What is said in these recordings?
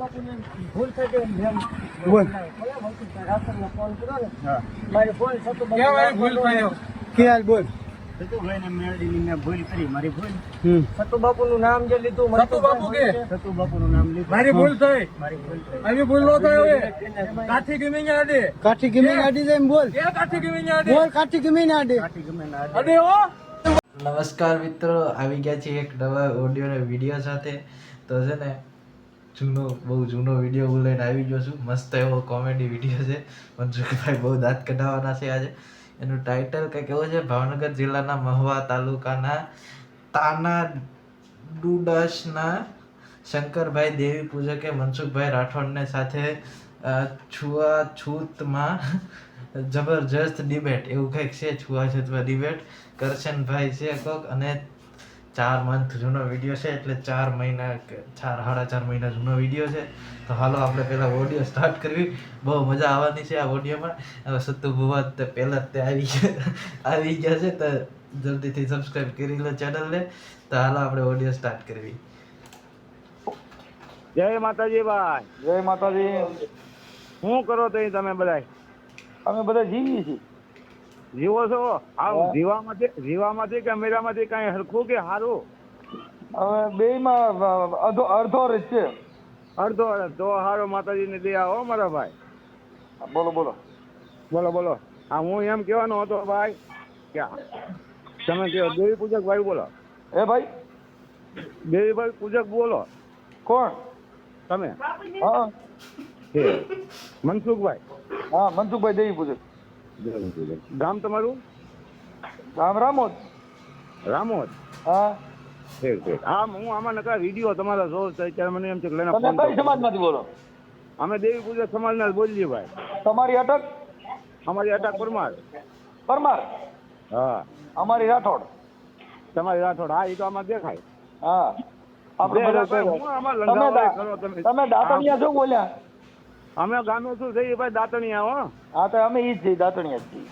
ભૂલ થઈ ગઈ બોલ. ફોન કર્યો ને હા. મારી ફોન કેવાય ભૂલ થયો કે હાલ બોલ. સતુભાઈને મેળવીને મેં ભૂલ કરી મારી ભૂલ હમ. સતુ બાપુનું નામ જે લીધું સતુ બાપુ કે? સતુ બાપુનું નામ લીધું મારી ભૂલ થઈ. મારી ભૂલ થઈ આવી ભૂલ નો થાય હવે. કાઠી ગમી ના દે. કાઠી ગમે આડી જાય એમ બોલ. એ કાઠી ગમી ના દે. બોલ કાઠી ગમે ના આડે. કાઠી ગમે ના દે. અડે હો. નમસ્કાર મિત્રો, આવી ગયા છે એક નવા ઓડિયો અને વિડીયો સાથે. તો છે ને બહુ જૂનો વિડીયો લઈને આવી ગયો છું. મસ્ત એવો કોમેડી વિડીયો છે. મનસુખભાઈ બહુ દાંત કઢાવવાના છે આજે. એનું ટાઇટલ કંઈક એવું છે, ભાવનગર જિલ્લાના મહુવા તાલુકાના તાના ડુડાસના શંકરભાઈ દેવી પૂજકે મનસુખભાઈ રાઠોડને સાથે છૂઆછૂતમાં જબરજસ્ત ડિબેટ એવું કંઈક છે. છૂઆછૂતમાં ડિબેટ કરશનભાઈ છે કોક, અને 4 મંથ જૂનો વિડીયો છે, એટલે 4 મહિના 4.5 મહિના જૂનો વિડીયો છે. તો હાલો આપણે પહેલાં ઓડિયો સ્ટાર્ટ કરવી. બહુ મજા આવવાની છે આ ઓડિયોમાં. હવે સત્તુ ભુવા તે પહેલાં જ તે આવી ગયા છે, તો જલ્દીથી સબસ્ક્રાઈબ કરી લો ચેનલને. તો હાલો આપણે ઓડિયો સ્ટાર્ટ કરવી. જય માતાજી ભાઈ. જય માતાજી. શું કરો તો તમે બધા અમે બધા જીવીએ છીએ. જીવો છો? આવ જીવામાંથી કેમેરામાંથી કઈ હરખું કે સારું? હવે બેયમાં અડધો જ છે. અડધો તો હારો માતાજીને દયા હો મારા ભાઈ. બોલો બોલો. બોલો. હા, હું એમ કહેવાનો હતો ભાઈ કે તમે કહો દેવી પૂજક ભાઈ બોલો. એ ભાઈ દેવી ભાઈ પૂજક બોલો. કોણ? તમે? હા છે મનસુખભાઈ. હા મનસુખભાઈ દેવી પૂજક. ગામ તમારું? રામ રામોદ. રામોદ. હા. ઠીક. હું આમાં નકા વિડીયો તમારા જોઉં તો અત્યારે મને એમ છે કે લઈને તમે ફોન કઈ કરો. સમાજમાંથી બોલો? અમે દેવી પૂજક સમાજના જ બોલીએ ભાઈ. તમારી અટક? અમારી અટક પરમાર. પરમાર. હા. અમારી રાઠોડ. તમારી રાઠોડ. હા, એ તો આમાં દેખાય. હા આપણે બે બધા ભાઈ, ભેગા. હું આમાં તમે લંગાવાય કરો તમે. તમે દાતણિયા છો બોલ્યા? અમે ગામે શું થઈ ભાઈ દાંતણિયા હો. હા તો અમે ઈ જ છીએ, દાતણિયા જ છીએ.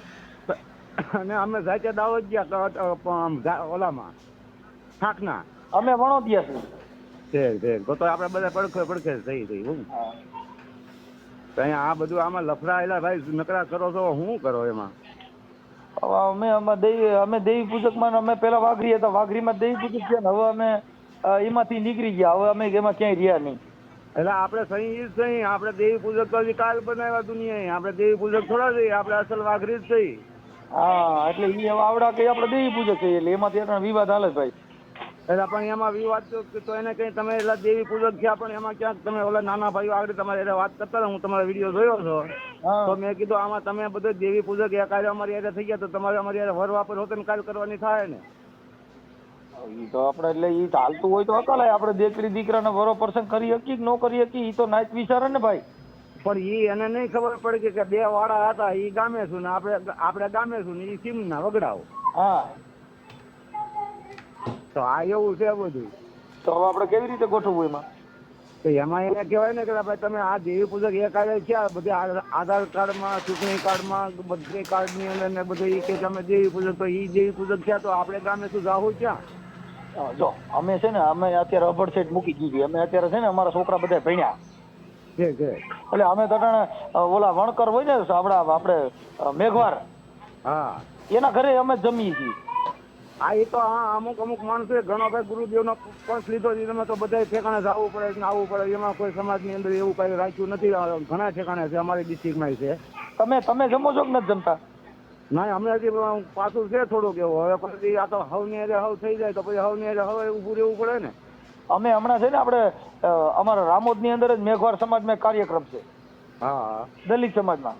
અને અમે સાચે દાવત ગયા ઓલામાં થાકના. અમે વણોદિયા છીએ. ઠીક. તો આપણે બધા પડખે થઈ થઈ હું હા. તો અહીંયા આ બધું આમાં લફડાયેલા ભાઈ નકરા કરો છો, શું કરો એમાં? હવે અમે દેવી પૂજકમાં અમે પેલા વાઘરી હતા, વાઘરીમાં દેવી પૂજક છે ને હવે અમે એમાંથી નીકળી ગયા. હવે અમે એમાં ક્યાંય રહ્યા નહીં. એટલે આપણે સહી ઈ જ સહી. આપણે દેવી પૂજક તો કાલ બનાવ્યા દુનિયા. આપણે દેવી પૂજક થોડા જઈએ, આપણે અસલ વાઘરી જ થઈ. હા એટલે ઈ હવે આવડા કઈ આપણે દેવી પૂજક છે એટલે એમાંથી એટલા વિવાદ હાલે ભાઈ. એટલે પણ એમાં વિવાદ તો એને કઈ તમે એટલે દેવી પૂજક થયા પણ એમાં ક્યાંક તમે ઓલા નાના ભાઈઓ આગળ તમારે એટલે વાત કરતા હતા, હું તમારો વિડીયો જોયો છો. હા. તો મેં કીધું આમાં તમે બધું દેવી પૂજક એ કાર્ય અમારી યારે થઈ ગયા તો તમારે અમારી યારે વર વાપર હોતે ને કાલ કરવાની થાય ને. ઈ તો આપણે એટલે ઈ ચાલતું હોય તો અકલાય આપણે દીકરી દીકરાને વરો પર્સન કરી શકીએ કે ન કરી શકીએ ઈ તો નાચ વિચારે ને ભાઈ. પણ ઈ એને નહીં ખબર પડે કે બે વાળા હતા, ઈ ગામે છું ને આપણે ગામે છું ને ઈ સીમના વગડાઓ. હા તો આ એવું છે બધું. તો હવે આપણે કેવી રીતે ગોઠવવું એમાં? તો એમાં એને કહેવાય ને કે ભાઈ તમે આ દેવી પૂજક એ કાર્ય છે બધે આધાર કાર્ડમાં, ચૂંટણી કાર્ડમાં, બધી કાર્ડની અંદર ને બધું ઈ કે તમે દેવી પૂજક, તો ઈ દેવી પૂજક છે તો આપણે ગામે શું જાવું ક્યાં? જો અમે છે ને અમે અત્યારે અભડ સેટ મૂકી દીધી. અમે અત્યારે છે ને અમારા છોકરા બધા ભણ્યા છે એટલે અમે તટાણે ઓલા વણકર હોય ને આપણે મેઘવાર હા. એના ઘરે અમે જમીએ છીએ. હા, એ તો હા અમુક માણસો ઘણો ભાઈ ગુરુદેવનો પક્ષ લીધો છે. તમે તો બધા ઠેકાણે જવું પડે ને આવવું પડે. એમાં કોઈ સમાજની અંદર એવું કઈ રાખ્યું નથી. ઘણા ઠેકાણે છે, અમારી ડિસ્ટ્રિક્ટમાં છે. તમે જમો છો કે નથી જમતા? ના, અમે હજી પાછું છે થોડુંક એવું. હવે પછી આ તો હવની હારે હવ થઈ જાય તો પછી હવની હારે હવે ઊભું રહેવું પડે ને. અમે હમણાં છે ને આપણે અમારા રામોદની અંદર જ મેઘવાર સમાજમાં એક કાર્યક્રમ છે. હા દલિત સમાજમાં.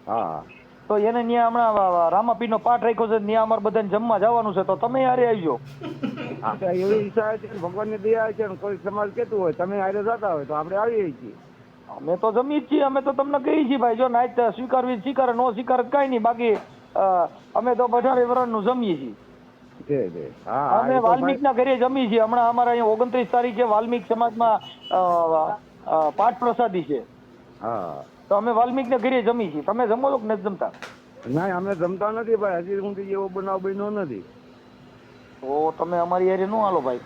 હા. તો એને ત્યાં હમણાં રામાપીરનો પાઠ રાખ્યો છે. ત્યાં અમારે બધાને જમવા જવાનું છે. તો તમે હારે આવજો. હા, તો એવી ઈચ્છા છે, ભગવાનની દયા છે ને કોઈ સમાજ કેતું હોય તમે હારે જતા હોય તો આપણે આવીએ છીએ. અમે તો જમીએ જ છીએ. અમે તો તમને કહીએ છીએ ભાઈ જો નાઈટ સ્વીકારવી સ્વીકારે, નો સ્વીકારે કઈ નહીં. બાકી અમે તો 18 વર્ષનું જમીએ છીએ. હા, અમે વાલ્મીક ના ઘરે જમીએ છીએ. હમણાં અમારા અહીંયા 29 તારીખે વાલ્મીક સમાજમાં પાઠ પ્રસાદી છે. હા. તો અમે વાલ્મીક ના ઘરે જમીએ છીએ. તમે જમો છો કે નથી જમતા? ના, અમે જમતા નથી ભાઈ. હજી સુધી એવો બનાવ બન્યો નથી. તો તમે અમારી હારે ન હાલો ભાઈ.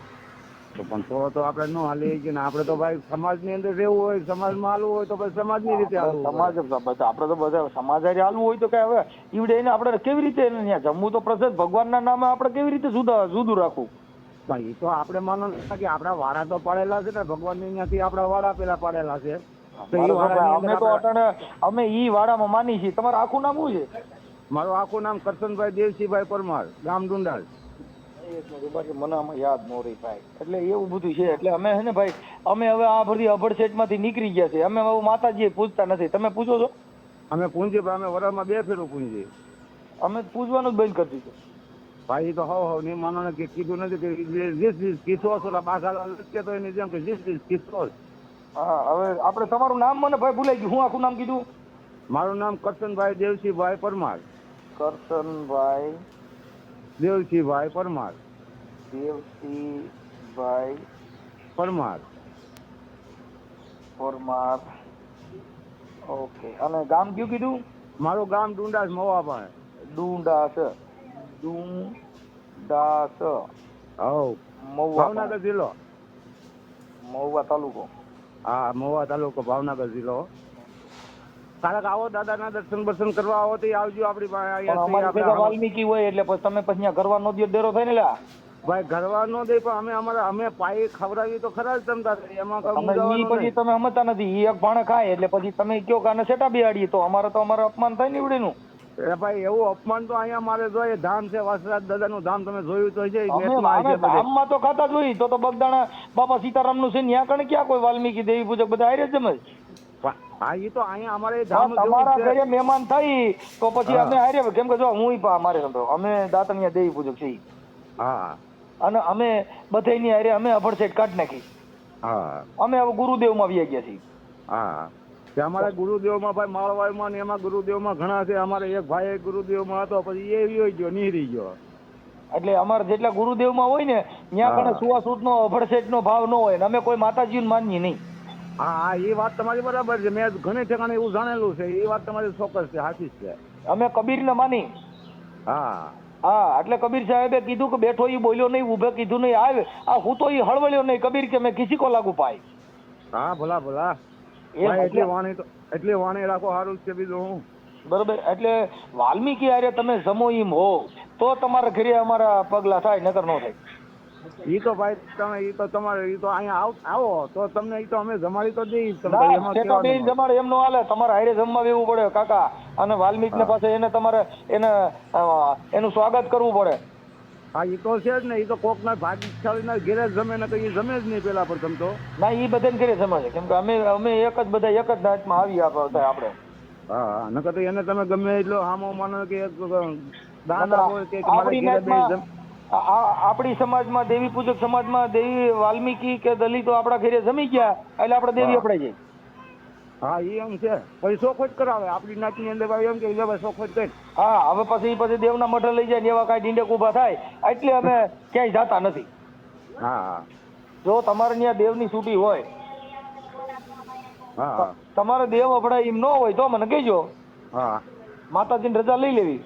તો પણ તો આપણે ન હાલી કે આપણે તો ભાઈ સમાજની અંદર રહેવું હોય, સમાજમાં હાલવું હોય તો પછી સમાજની રીતે હાલવું સમાજ બધા આપણે તો બધા સમાજ હારે હાલવું હોય તો કઈ હવે ઈવડે એને આપણે કેવી રીતે એને ત્યાં જમવું તો પ્રસાદ ભગવાનના નામે આપણે કેવી રીતે જુદું રાખવું? પણ એ તો આપણે માનો કે આપણા વાડા તો પાડેલા છે ને ભગવાનની ત્યાંથી આપણા વાડા પેલા પાડેલા છે. તો એ વાડાની અંદર અમે તો અટાણે અમે ઈ વાડામાં માની છીએ. તમારું આખું નામ શું છે? મારું આખું નામ કરશનભાઈ દેવસિંહભાઈ પરમાર, ગામ ડુંડાલ. મને આમાં યાદ ન રહી ભાઈ. એટલે એવું બધું છે. એટલે અમે છે ને ભાઈ અમે હવે આ બધી અભડસેટમાંથી નીકળી ગયા છે. અમે હવે માતાજી પૂજતા નથી. તમે પૂછો છો? અમે પૂંજી અમે વરસમાં 2 ફેરું પૂંજી. અમે પૂજવાનું જ બંધ કરી દીધું ભાઈ તો હવ નહીં માનો ને કે કીધું નથી કે જીસ કિશોર છો બાસા કે તો એની જેમ કે જીસ કિશોર. હા હવે આપણે તમારું નામ મને ભાઈ ભૂલાઈ ગયું. હું આખું નામ કીધું? મારું નામ કરશનભાઈ દેવસિંહભાઈ પરમાર. કરશનભાઈ દેવસિંહભાઈ પરમાર. દેવસિંહભાઈ પરમાર. પરમાર. ઓકે. અને ગામ કયું કીધું? મારું ગામ ડુંડાસ મવા પાસે. ડુંડાસ. ડુંડાસ. હવ મહુવા. ભાવનગર જિલ્લો. મહુવા તાલુકો. હા મહુવા તાલુકો, ભાવનગર જિલ્લો. કારક આવો દાદાના દર્શન કરવા આવો તો આવજો આપણી પાસે. અમારી ભેગા વાલ્મીકી હોય એટલે પછી તમે પછી ઘરવા નો ડેરો થાય ને લા ભાઈ ઘરવા નો દે પણ અમે પાયે ખવડાવી તો ખરા જ તમતા એમાં પછી તમે સમજતા નથી. એક ભાણે ખાય એટલે પછી તમે કયો કાને સેટા બિહાડીએ તો અમારે અપમાન થાય ને એવડેનું. ભાઈ એવું અપમાન તો અહીંયા મારે જોઈએ. ધામ છે વાસરાજ દાદાનું ધામ, તમે જોયું તો છે. ધામમાં તો ખાતા જોઈ તો બગદાણા બાપા સીતારામ નું છે ત્યાં કણે ક્યાં કોઈ વાલ્મીકી દેવી પૂજક બધા હારે જમે. હા એ તો અહીંયા અમારે ધામ તમારા ઘરે મહેમાન થઈ તો પછી અમે હારે કેમ કે જો હું મારે અમે દાતણિયા દેવી પૂજક છીએ. હા અને અમે બધાની હારે અમે અભડસેટ કાઢી નાખી. હા અમે હવે ગુરુદેવમાં આવી ગયા છીએ. હા અમારે ગુરુદેવમાં ભાઈ માળવાઈમાં ને એમાં ગુરુદેવમાં ઘણા છે. અમારે એક ભાઈ ગુરુદેવમાં હતો પછી એ વયો ગયો, નીહરી ગયો. એટલે અમારે જેટલા ગુરુદેવમાં હોય ને ત્યાં કણે સુવાસુદ નો અભડસેટ નો ભાવ ન હોય ને અમે કોઈ માતાજી માનીએ નહીં. હા એ વાત તમારી બરાબર છે. મેં ઘણી ઠેકાણે એવું જાણેલું છે. એ વાત તમારી ચોક્કસ છે, સાચી છે. અમે કબીર ને માની. હા હા એટલે કબીર સાહેબે કીધું કે બેઠો ઈ બોલ્યો નહીં, ઉભે કીધું નહીં, આવે આ હું તો ઈ હળવળ્યો નહીં. કબીર કે મેં કિસી કો લાગુ પાય. હા ભલા ભલા એટલી વાણી રાખો સારું છે. બીજું હું બરોબર. એટલે વાલ્મીકી હારે તમે જમો એમ હો તો તમારા ઘરે અમારા પગલા થાય, નકર ન થાય. ઈ તો ભાઈ તમે ઈ તો તમારે ઈ તો અહીંયા આવો તો તમને ઈ તો અમે જમાડી તો દઈ. જમાડે એમ નો હાલે. તમારે હારે જમવા બેવું પડે કાકા. અને વાલ્મીકી પાસે એને તમારે એનું સ્વાગત કરવું પડે. હા ઈ તો છે જ ને. ઈ તો કોક ના ભાગ્યશાળી ના ઘેરે જમે ને તો ઈ જમે જ નહીં પેલા પ્રથમ તો. ના ઈ બધાને ઘરે જમે છે. કેમ કે અમે એક જ બધા એક જ નાચમાં આવી આપણે. હા નકર તો એને તમે ગમે એટલો આમો માનો કે દાન આપો કે આપણી સમાજમાં દેવી પૂજક સમાજમાં દેવી વાલ્મીકી કે દલિતો આપણા ઘરે જમી ગયા એટલે આપણે દેવી અપડાઈ જાય. હા એમ છે. પછી શોખોજ કરાવે આપણી નાતની અંદર એમ કે ભાઈ શોખોજ કરી. હા હવે પછી દેવના મઠે લઈ જાય ને એવા કાંઈ ડીંડક ઉભા થાય એટલે અમે ક્યાંય જતા નથી. હા જો તમારે ત્યાં દેવની છૂટી હોય, હા તમારે દેવ અપડાય એમ ન હોય તો મને કહેજો. હા માતાજીની રજા લઈ લેવી.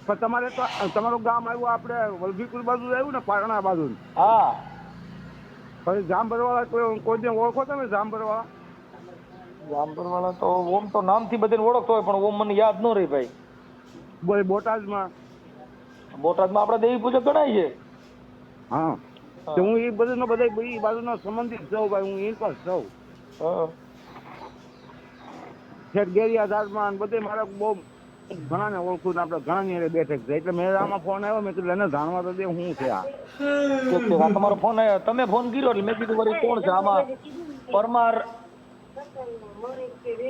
પણ તમારે તો તમારું ગામ આવ્યું આપણે વલભીપુર બાજુ આવ્યું ને, પારણા બાજુ. હા પછી જામભરવાળા કોઈ ઓળખો તમે? જામભરવાળા જામપુરવાળા તો ઓમ તો નામથી બધાને ઓળખતો હોય પણ ઓમ મને યાદ ન રહી ભાઈ. બોલ બોટાદમાં આપણે દેવી પૂજક ગણાય છે. હા તો હું એ બધું બધા એ બાજુનો સંબંધિત છું ભાઈ. હું એ પર છું. ગેરિયા ધારમાં બધે મારા બહુ ઘણા ને ઓળખું. આપણે ઘણા ની બેઠક છે એટલે મેં આમાં ફોન આવ્યો. મેં કીધું એને જાણવા તો દે હું છે આ. તમારો ફોન આવ્યો, તમે ફોન કર્યો એટલે મેં કીધું વળી કોણ છે આમાં?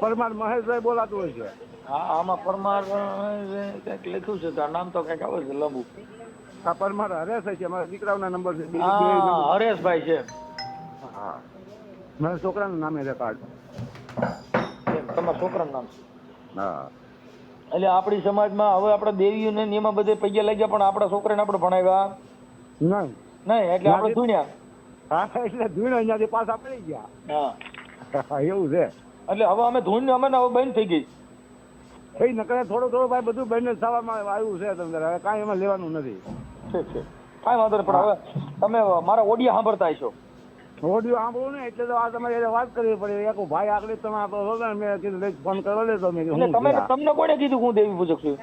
પરમાર મહેશભાઈ બોલાતું હોય છે. હા આમાં પરમાર કઈક લખ્યું છે. નામ તો કઈક આવે છે લંબુ. આ પરમાર હરેશ છે. મારા દીકરાઓના નંબર છે. હરેશભાઈ છે. હા મારા છોકરાનું નામે છે કાર્ડ. તમારા છોકરાનું નામ? હા એટલે આપણી સમાજમાં હવે આપણે દેવીઓને એમાં બધે પૈયા લાગ્યા પણ આપણા છોકરાને આપણે ભણાવ્યા નહીં એટલે આપણે ધૂણ્યા. હા એટલે ધૂણ્યા અહીંયાથી પાછા પડી ગયા. હા એવું છે. એટલે હવે અમે ધૂણ અમે હવે બંધ થઈ ગઈ. કઈ નકરે થોડો ભાઈ બધું બંધ થવામાં આવ્યું છે. તમને હવે કાંઈ એમાં લેવાનું નથી. ઠીક છે કાંઈ વાંધો નહીં. પણ હવે તમે મારા ઓડિયા સાંભળતા હશો? ઓડિયો સાંભળું ને એટલે તો આ તમારે હારે વાત કરવી પડે. એક ભાઈ આગળ તમે મેં કીધું લઈ ફોન કરો લે તો મેં કીધું એટલે હું તમે થયા? તમને કોણે કીધું કે હું દેવી પૂજક છું?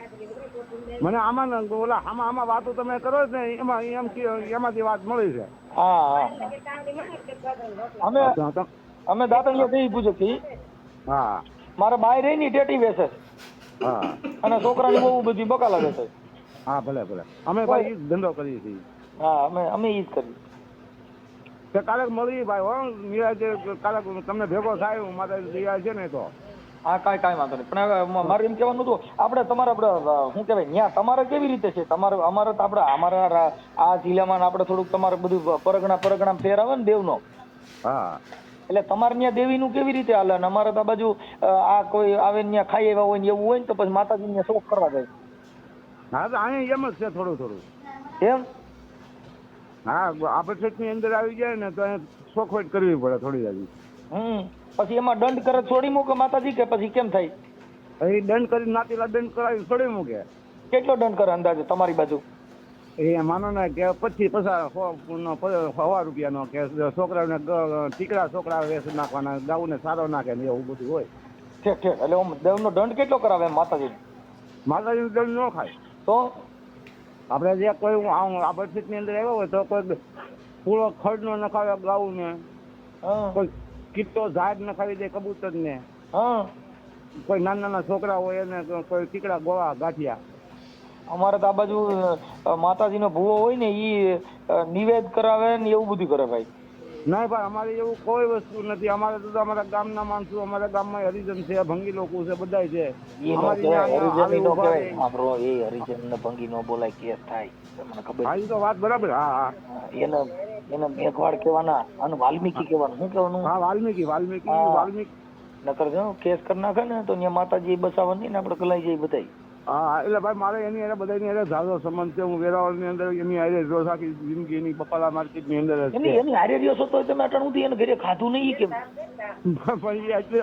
મને આમાં આમાં વાતો તમે કરો છો ને એમાં એમાંથી વાત મળી છે. હા હા અમે અમે દાતણીયા દેવી પૂજક છીએ. હા મારા બાય રહી ની ટેટી વેચે છે હા અને છોકરાની બહુ બધી બકાલા વેચે છે. હા ભલે ભલે અમે ભાઈ ઈ જ ધંધો કરીએ છીએ. હા અમે ઈ જ કરીએ. તે કાલે મળી ભાઈ હો નિરાજે કાલે તમને ભેગો થાય હું માતા દયા છે ને તો. હા કાંઈ વાંધો નહીં. પણ હવે મારે એમ કહેવાનું હતું આપણે તમારે શું કહેવાય ત્યાં તમારે કેવી રીતે છે? તમારે અમારે તો આપણે અમારા આ જિલ્લામાં આપણે થોડુંક તમારે બધું પરગણા ફેર આવે ને દેવનો, હા એટલે તમારે ત્યાં દેવીનું કેવી રીતે હાલે? અને અમારે તો આ બાજુ આ કોઈ આવે ને ત્યાં ખાઈ આવ્યા હોય ને એવું હોય ને તો પછી માતાજી ને શોખ કરવા જાય. હા તો અહીંયા એમ જ છે થોડું થોડું. એમ? હા આપણી અંદર આવી જાય ને તો શોખવટ કરવી પડે થોડી હજી. પછી એમાં દંડ કરે છોડી મૂકે માતાજી કે પછી કેમ થાય? એ દંડ કરી નાતીલા દંડ કરાવી છોડી મૂકે. કેટલો દંડ કરે અંદાજે તમારી બાજુ? એ માનો ને કે 50 રૂપિયાનો કે છોકરાઓને ટીકડા છોકરા વેચ નાખવાના, ગાઉને સારો નાખે ને એવું બધું હોય. ઠીક એટલે દેવનો દંડ કેટલો કરાવે એમ માતાજી? માતાજી દંડ ન ખાય તો આપણે જે કોઈ આપણી ની અંદર આવ્યો હોય તો કોઈ પૂરો ખડ નો નખાવે ગાઉ ને, કોઈ કીટો ઝાડ નખાવી દે કબૂતર ને, કોઈ નાના છોકરા હોય એને કોઈ ટીકડા ગોળા ગાંઠિયા. અમારે તો આ બાજુ માતાજીનો ભૂવો હોય ને ઈ નિવેદ કરાવે ને એવું બધું કરે ભાઈ. નહીં ભાઈ અમારે એવું કોઈ વસ્તુ નથી. અમારે તો અમારા ગામના માણસો, અમારા ગામમાં હરિજન છે, ભંગી લોકો છે, બધા છે. હરિજન ને ભંગી નો બોલાય કેસ થાય તમને ખબર? હા એ તો વાત બરાબર. હા હા એને મેઘવાડ કહેવાના અને વાલ્મીકી કહેવાનું. શું કહેવાનું? હા વાલ્મીકી નકર જો કેસ કરી નાખે ને તો ત્યાં માતાજી બસાવવાની ને આપણે કલાઈ જઈ બધાય. હા એટલે ભાઈ મારે એની હારે બધાની હારે ઝાઝો સંબંધ છે. હું વેરાવળની અંદર એની હારે રોજ આખી જિંદગી એની બપાલા માર્કેટની અંદર જ છે. એની હારે રહ્યો છો તો તમે અટાણું એને ઘરે ખાધું નહીં કેમ? પણ એટલે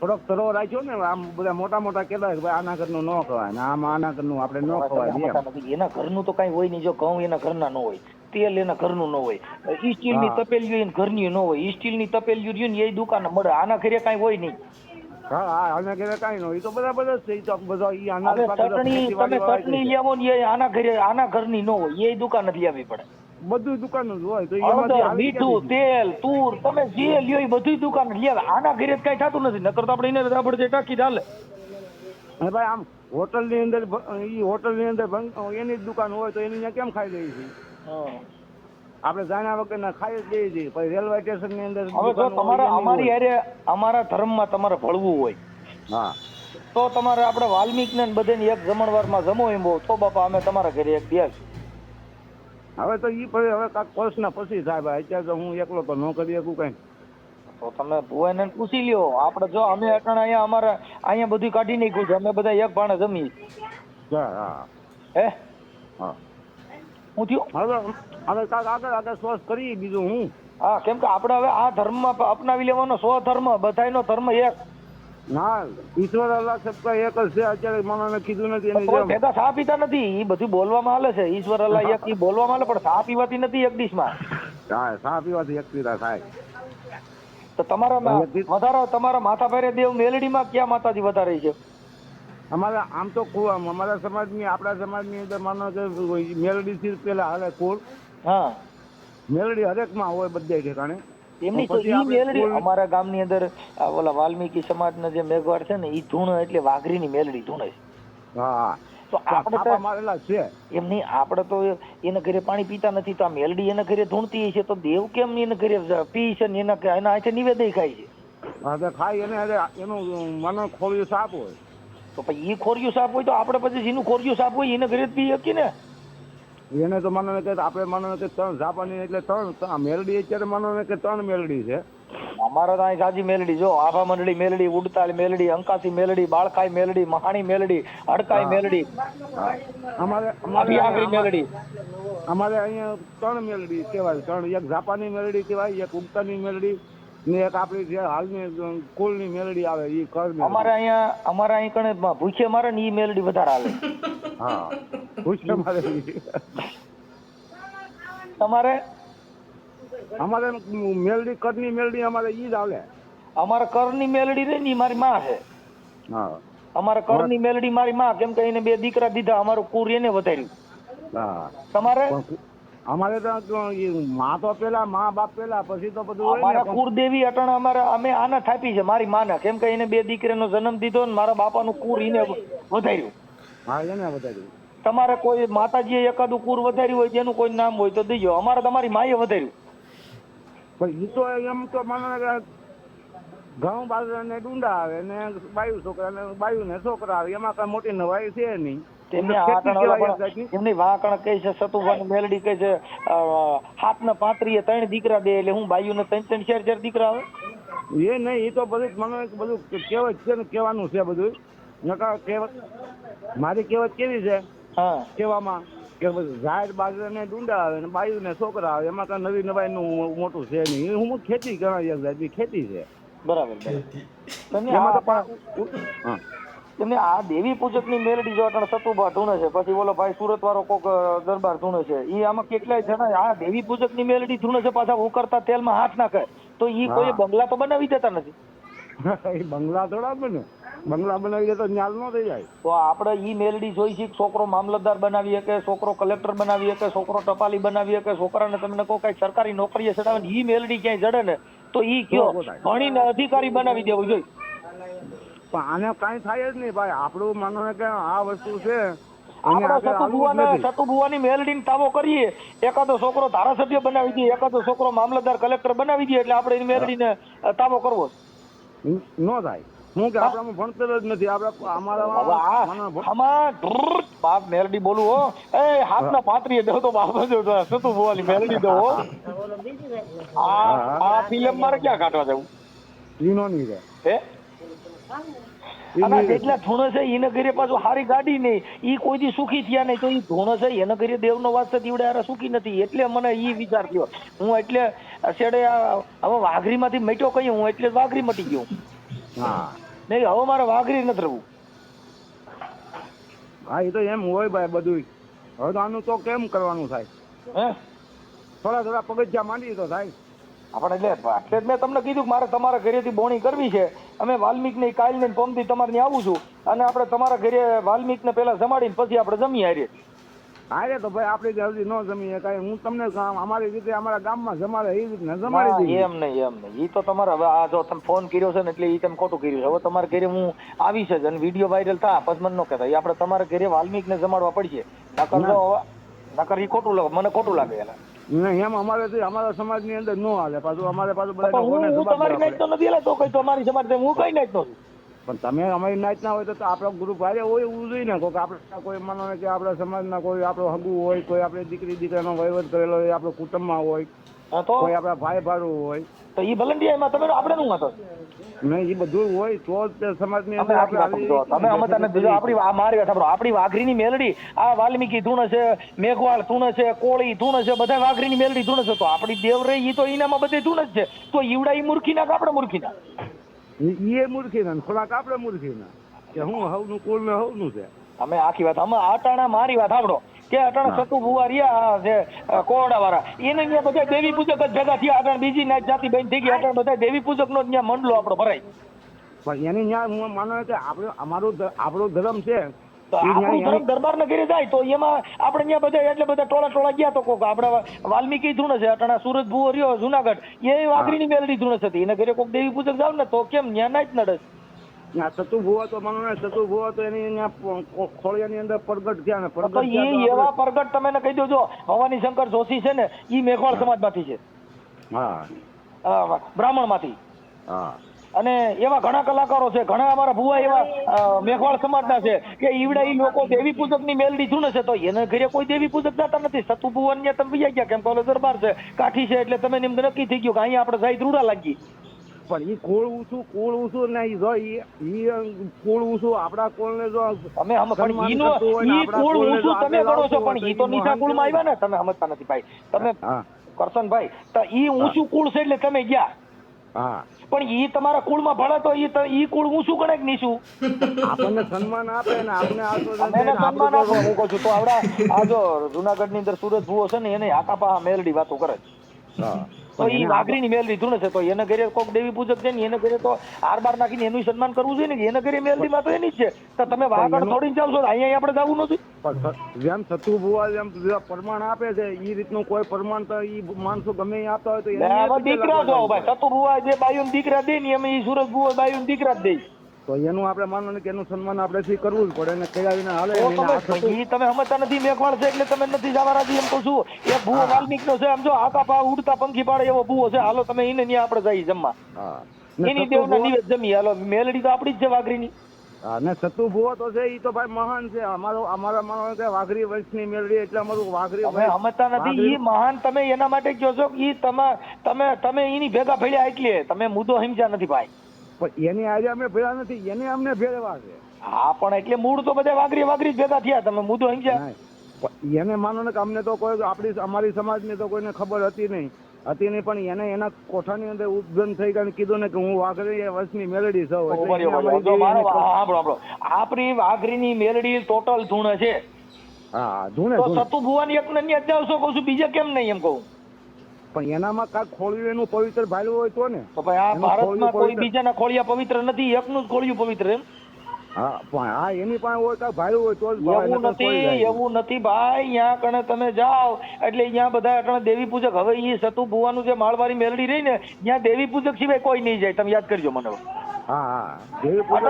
થોડોક તરો રાખ્યો ને આમ બધા મોટા મોટા કહેવાય કે ભાઈ આના ઘરનું ન ખવાય ને આમ આના ઘરનું આપણે ન ખવાય. એના ઘરનું તો કઈ હોય નહીં. જો ઘઉં એના ઘરના ન હોય, તેલ એના ઘરનું ન હોય, ઈ સ્ટીલની તપેલીઓ એના ઘરની ન હોય, ઈ સ્ટીલની તપેલીઓ રહ્યું ને એ દુકાન મળે. આના ઘરે કઈ હોય નહીં. હા હા આના ઘરે કઈ ન હોય. એ તો બરાબર જ છે. એ તો બધા ઈ અનાજ તમે ચટણી લેવો ને એ આના ઘરની ન હોય, એ દુકાન જ લેવી પડે. બધું દુકાન જ હોય. તો મીઠું, તેલ, તુર તમે જે લ્યો એ બધી દુકાન લેવા. આના ઘરે કઈ થતું નથી. નકર તો આપણે એને આપણે ટાંકી ચાલે. અને ભાઈ આમ હોટલ ની અંદર એની જ દુકાન હોય તો એની કેમ ખાઈ લઈએ છીએ? આપણે જાણ્યા વગર ના ખાઈ જ દઈએ છીએ. પછી રેલવે સ્ટેશન ની અંદર હવે જો તમારે અમારી હારે અમારા ધર્મમાં તમારે ભળવું હોય હા તો તમારે આપણે વાલ્મીક ને બધાને એક જમણવારમાં જમો એમ તો બાપા અમે તમારા ઘરે એક બેસ. હવે તો ઈ પછી હવે કાંઈક વર્ષના પછી થાય ભાઈ. અત્યારે તો હું એકલો તો ન કરી શકું કઈ. તો તમે ભુવાને પૂછી લ્યો. આપણે જો અમે અટાણે અહીંયા અમારે અહીંયા બધું કાઢી નાખ્યું છે. અમે બધા એક ભાણે જમીએ. હા હે હા હું થયું હવે કાંઈક આગળ સોચ કરીએ બીજું હું. હા કેમ કે આપણે હવે આ ધર્મમાં અપનાવી લેવાનો સ્વધર્મ બધાયનો ધર્મ એક. ના ઈશ્વર અલ્લાહ સબકા એક જ છે. અત્યારે મને કીધું નથી એની કોઈ ભેગા ચા પીતા નથી. એ બધું બોલવામાં આવે છે. ઈશ્વર અલ્લાહ એક એ બોલવામાં આવે પણ ચા પીવાતી નથી એક ડીશમાં. હા ચા પીવાથી એક પીતા થાય. તો તમારા તમારા માથા ભારે દેવ મેલડીમાં ક્યાં માતાજી વધારે છે? અમારા આમ તો અમારા સમાજની આપણા સમાજની અંદર માનો કે મેલડી થી પેલા હાલે કુળ. હા મેલડી હરેકમાં હોય બધે ઠેકાણે. એમની તો ઈ મેલડી અમારા ગામની અંદર ઓલા વાલ્મીકી સમાજના જે મેઘવાડ છે ને ઈ ધૂણ એટલે વાઘરીની મેલડી ધૂણે છે. હા તો આપણે તો મારેલા છે એમ નહીં. આપણે તો એના ઘરે પાણી પીતા નથી તો આ મેલડી એના ઘરે ધૂણતી છે તો દેવ કેમ એના ઘરે પી છે ને એના હાથે નિવેદય ખાય છે? હા તો ખાઈ એને એનું માનો ખોલ્યું સાપ હોય તો પછી ઈ ખોરિયું સાપ હોય તો આપણે પછી જેનું ખોરિયું સાપ હોય એને ઘરે જ પી શકીએ ને. એને તો માનો કે આપણે માનો કે 3 જાપાની એટલે 3 મેલડી અત્યારે માનો કે 3 મેલડી છે. અમારા તો અહીં સાજી મેલડી જો આભા મંડળી મેલડી, ઉડતાલ મેલડી, અંકાસી મેલડી, બાળકાઈ મેલડી, મહાણી મેલડી, હડકાઈ મેલડી, મેલડી. અમારે અહીંયા 3 મેલડી કહેવાય. 3 એક જાપાની મેલડી કહેવાય, એક ઉડતાની મેલડી ને એક આપણી જે હાલની કુલની મેલડી આવે એ કર. અમારે અહીં કણે ભૂખે મારે ને ઈ મેલડી વધારે હાલે. હા ભૂખે મારે. તમારે અમારે મેલડી કરની મેલડી અમારે ઈ જ આવે. અમારે કરની મેલડી રહી ને ઈ મારી માં છે. હા અમારે કરની મેલડી મારી માં, કેમ કે એને 2 દીકરા દીધા, અમારું કુર એને વધાર્યું. હા તમારે પણ અમારે તો માં તો પેલા મા બાપ પેલા પછી તો બધું હોય અમારા ને. કુળદેવી અટાણે અમે આના થાપી છે મારી માના, કેમ કે એને 2 દીકરીનો જન્મ દીધો ને મારા બાપાનું કુર એને વધાર્યું. હા એને વધાર્યું. તમારે કોઈ માતાજીએ એકાદું કુર વધાર્યું હોય જેનું કોઈ નામ હોય તો દેજો. અમારે તમારી માએ વધાર્યું. પણ ઈ તો એમ તો મને ઘઉં બાજરા ને ડુંડા આવે ને બાયુ છોકરા ને બાયુ ને છોકરા આવે, એમાં કઈ મોટી નવાઈ છે નહીં. તેમને ખેતી કહેવાય એક જાતની. એમની વાંકણ કહે છે, સતુભાઈ મેલડી કહે છે 7 ને 35 3 દીકરા દે, એટલે હું બાયુ ને 3 4 દીકરા આવે. એ નહીં, એ તો બધું મને બધું કહેવત છે ને કહેવાનું છે બધું. નકા કહેવત મારી કહેવત કેવી છે હા કહેવામાં કે ઝાડ બાજરા ને ડુંડા આવે ને બાયુ ને છોકરા આવે, એમાં કઈ નવી નવાઈ નું મોટું છે નહીં. હું ખેતી ગણાય એક જાતની ખેતી છે. બરાબર. તમે એમાં તો આ હા તમે આ દેવી પૂજક ની મેલડી જો અટાણે સતુભા ધૂણે છે, પછી ઓલો ભાઈ સુરત વાળો કોક દરબાર ધૂણે છે, ઈ આમાં કેટલાય જણા આ દેવી પૂજક ની મેલડી ધૂણે છે, પાછા ઉકળતા તેલમાં હાથ નાખે, તો ઈ કોઈ બંગલા તો બનાવી દેતા નથી. એ બંગલા થોડા બને, બંગલા બનાવી દે તો ન્યાલ ન થઈ જાય. તો આપણે ઈ મેલડી જોઈ છે, છોકરો મામલતદાર બનાવી શકે, છોકરો કલેક્ટર બનાવી શકે, છોકરો ટપાલી બનાવી શકે, છોકરાને તમને કોઈ કઈ સરકારી નોકરીએ ચડાવે, ઈ મેલડી ક્યાંય જડે ને તો ઈ કયો ભણીને અધિકારી બનાવી દેવું જોઈએ. પણ આને કાંઈ થાય જ નહીં ભાઈ. આપણું માનો ને કે આ વસ્તુ છે આપણે સતુભુવાની મેલડીને તાવો કરીએ, એકાદો છોકરો ધારાસભ્ય બનાવી દઈએ, એકાદો છોકરો મામલતદાર કલેક્ટર બનાવી દઈએ, એટલે આપણે એની મેલડીને તાવો કરવો ન થાય. હું કે આપણામાં ભણતર જ નથી. આપણે આમાં બાપ મેલડી બોલું હો, એ 7 ને 35 દો તો બાપ સતુભુવાની મેલડી દો. આ ફિલ્મ મારે ક્યાં કાઢવા જવું? લીનો નહીં રહે. હે અને જેટલા ધૂણો છે એને ઘરે પાછું સારી ગાડી નહીં, ઈ કોઈ દી સુખી થયા નહીં, તો ઈ ધૂણો છે એને ઘરે દેવનો વાસ છે દીવડે હારે સુખી નથી. એટલે મને ઈ વિચાર થયો. હું એટલે છેડે હવે વાઘરીમાંથી મટ્યો કહ્યું, હું એટલે વાઘરી મટી ગયો. હા નહીં હવે મારે વાઘરી નથી રહેવું. હા એ તો એમ હોય ભાઈ બધું. હવે તો આનું તો કેમ કરવાનું થાય? હે થોડા થોડા પગથિયા માંડી તો થાય. આપણે એટલે જ મેં તમને કીધું કે મારે તમારા ઘરેથી બોણી કરવી છે. અમે વાલ્મીકની કાલની પંપથી તમારે ત્યાં આવું છું, અને આપણે તમારા ઘરે વાલ્મીકને પહેલા જમાડીને પછી આપણે જમી હારીએ. હા રે તો ભાઈ આપણે જલ્દી ન જમીએ કાંઈ. હું તમને અમારી રીતે અમારા ગામમાં જમાડે એ રીતના જમાડી દઈએ. એમ નહીં. ઈ તો તમારે હવે આ જો તમે ફોન કર્યો છે ને એટલે ઈ તમે ખોટું કર્યું છે. હવે તમારા ઘરે હું આવી છે અને વિડીયો વાયરલ થાય પછી મને ન કહેતા. એ આપણે તમારા ઘરે વાલ્મીકને જમાડવા પડશે. નકર ઈ ખોટું લાગે, મને ખોટું લાગે. નહીં એમ અમારે અમારા સમાજની અંદર ન હાલે. પાછું અમારે પાછું બધા હું તમારી નાઈટ તો નથી એટલે તો કઈ તમારી સમાજ હું કઈ નાઈટ નો છું. પણ તમે અમારી નાઈટ ના હોય તો આપણો ગ્રુપ ભારે હોય એવું જોઈએ ને. આપણે કોઈ માનો કે આપણા સમાજના કોઈ આપણો હગુ હોય, કોઈ આપણે દીકરાનો વહીવટ કરેલો હોય, આપણો કુટુંબમાં હોય, કોઈ આપણા ભાઈ ભાડું હોય, તો ઈ ભલંડિયામાં તમે આપણે નું હતો નહીં. એ બધું હોય તો જ સમાજની અંદર તમે અમે તને બીજો આપણી વાઘરીની મેલડી આ વાલ્મીકી ધૂણ છે, મેઘવાળ ધૂણ છે, કોળી ધૂણ છે, બધા વાઘરીની મેલડી ધૂણ છે. તો આપણી દેવ રહી ઈ તો ઈનામાં બધે ધૂણ જ છે. તો ઈવડા ઈ મૂર્ખીના કે આપણે મૂર્ખીના? એ મૂર્ખીના ખોરાક આપણે મૂર્ખીના કે હું હવનું કુળ ને હવનું છે. અમે આખી વાત અમે અટાણા મારી વાત સાંભળો કે અટાણા સતુ ભુવા રહ્યા છે કોરડા વાળા, એને ત્યાં બધા દેવી પૂજક જ ભેગા થયા. અટાણા બીજી નાચ જાતિ બેન થઈ ગઈ. અટાણા બધા દેવી પૂજક નો ત્યાં મંડલો આપણો ભરાય. પણ એની ત્યાં હું માનો કે આપણો ધર્મ છે. તો આપણું ધર્મ દરબાર ના ઘરે જાય તો એમાં આપણે ત્યાં બધા એટલે બધા ટોળા ગયા. તો કોક આપણે વાલ્મીકી ધૂણ છે, અટાણા સુરત ભુવો રહ્યો જુનાગઢ, એ વાઘરીની મેલડી ધૂણ હતી. એના ઘરે કોક દેવી પૂજક જાવ ને તો કેમ ત્યાં નાચ નડે? સતુ ભુવા તો માનો ને સતુ ભુવા તો એની ખોળિયાની અંદર પ્રગટ થયા ને એવા પ્રગટ તમે કહી દો. જો ભવાની શંકર જોશી છે ને ઈ મેઘવાળ સમાજ માંથી છે. હા બ્રાહ્મણ માંથી. હા અને એવા ઘણા કલાકારો છે, ઘણા અમારા ભુવા એવા મેઘવાળ સમાજના છે કે ઈવડા ઈ લોકો દેવી પૂજક ની મેલડી ધૂણે છે. તો એને ઘરે કોઈ દેવી પૂજક જતા નથી. સતુ ભુવન ને તમે ગયા કેમ તો દરબાર છે, કાઠી છે, એટલે તમે એમ નક્કી થઈ ગયું કે અહીંયા આપણે જાય ધ્રુડા લાગી. પણ એ કુળ ઊંચું ને જો કુળ ઊંચું આપડા કુળ ને જો તમે પણ ઈ કુળ ઊંચું તમે ગણો છો, પણ ઈ તો નીચા કુળ માં આવ્યા ને. તમે સમજતા નથી ભાઈ. તમે કરશનભાઈ તો ઈ ઊંચું કુળ છે એટલે તમે ગયા. હા પણ ઈ તમારા કુળમાં ભળે તો ઈ કુળ ઊંચું ગણે કે નીચું? આપણને સન્માન આપે ને આપણે સન્માન આપો. હું કહું છું તો આવડા આ જો જુનાગઢ ની અંદર સુરત ભુવો છે ને એને આકાપા મેલડી વાતો કરે. તો તો એ વાઘરીની મેલડી ધૂણે છે તો એને ઘરે કોક દેવી પૂજક છે ને એને ઘરે તો આરબાર નાખીને એનું સન્માન કરવું જોઈએ ને કે એને ઘરે મેલડીમાં તો એની જ છે તો તમે વાઘર છોડીને જાવ છો અહીંયા આપણે જવું નથી. પણ જેમ સતુ ભુવા જેમ પ્રમાણ આપે છે એ રીતનું કોઈ પ્રમાણ તો ઈ માણસો ગમે એ આપતા હોય તો એને આમાં દીકરા છો ભાઈ સતુ ભુવા જે બાયું દીકરા દે ને એમ એ સુરજ ભુવા બાયું દીકરા જ દે તો એનું આપણે માનવાનું કે એનું સન્માન આપણે થી કરવું જ પડે અને કયા વિના હાલે તો એને આ સતુ ઈ તમે સમજતા નથી મેઘવાળ છે એટલે તમે નથી જવા રાજી એમ કહું છું. એ ભૂવો વાલ્મીક નો છે આમ જો આકા પા ઉડતા પંખી પાડે એવો ભૂવો છે હાલો તમે એને ત્યાં આપણે જઈ જમવા હા ને એની સતુ દેવના ભુવા- નિવેદ જમી હાલો મેલડી તો આપણી જ છે વાઘરીની. હા ને સતુ ભુવો તો છે ઈ તો ભાઈ મહાન છે અમારા માનો કે વાઘરી વંશની મેળવી એટલે અમારું વાઘરી તમે સમજતા નથી ઈ મહાન તમે એના માટે કહો છો કે ઈ તમે એની ભેગા ભેળ્યા એટલે તમે મુદ્દો સમજ્યા નથી ભાઈ. પણ એની આજે અમે ભેળા નથી એને અમને ભેળવા છે. હા પણ એટલે મૂળ તો બધા વાઘરી જ ભેગા થયા તમે મુદ્દો સમજ્યા. નહીં. પણ એને માનો ને કે અમને તો કોઈ અમારી સમાજની તો કોઈને ખબર હતી નહીં પણ એને એના કોઠાની અંદર ઉદ્ગન થઈ ગયું કીધું ને કે હું વાઘરી વંશની મેલડી છું એટલે એને અમારી જો મારો દેવીને- સાંભળો આપણી વાઘરીની મેલડી ટોટલ ધૂણ છે હા ધૂણે તો ધૂણે. સતુ ભુવાની એક ને ત્યાં જાવ છો કહું છું બીજે કેમ નહીં એમ કહું. પણ એનામાં કાંઈક ખોળ્યું એનું પવિત્ર ભાલ્યું હોય તો ને તો ભાઈ આ એનું ભારતમાં ખોળ્યું કોઈ પવિત્ર. બીજાના ખોળિયા પવિત્ર નથી એકનું જ ખોળિયું પવિત્ર એમ. હા પણ હા એની પાસે હોય કાંઈ ભાલ્યું હોય તો જ ભાવે, એવું નહીંતર ખોળી જાય. એવું નથી ભાઈ અહીંયા કણે તમે જાઓ એટલે અહીંયા બધા અટાણે દેવી પૂજક હવે એ સતુ ભુવાનું જે માળવારી મેલડી રહી ને ત્યાં દેવી પૂજક સિવાય કોઈ નહીં જાય તમે યાદ કરજો મને. હા હા દેવી પૂજક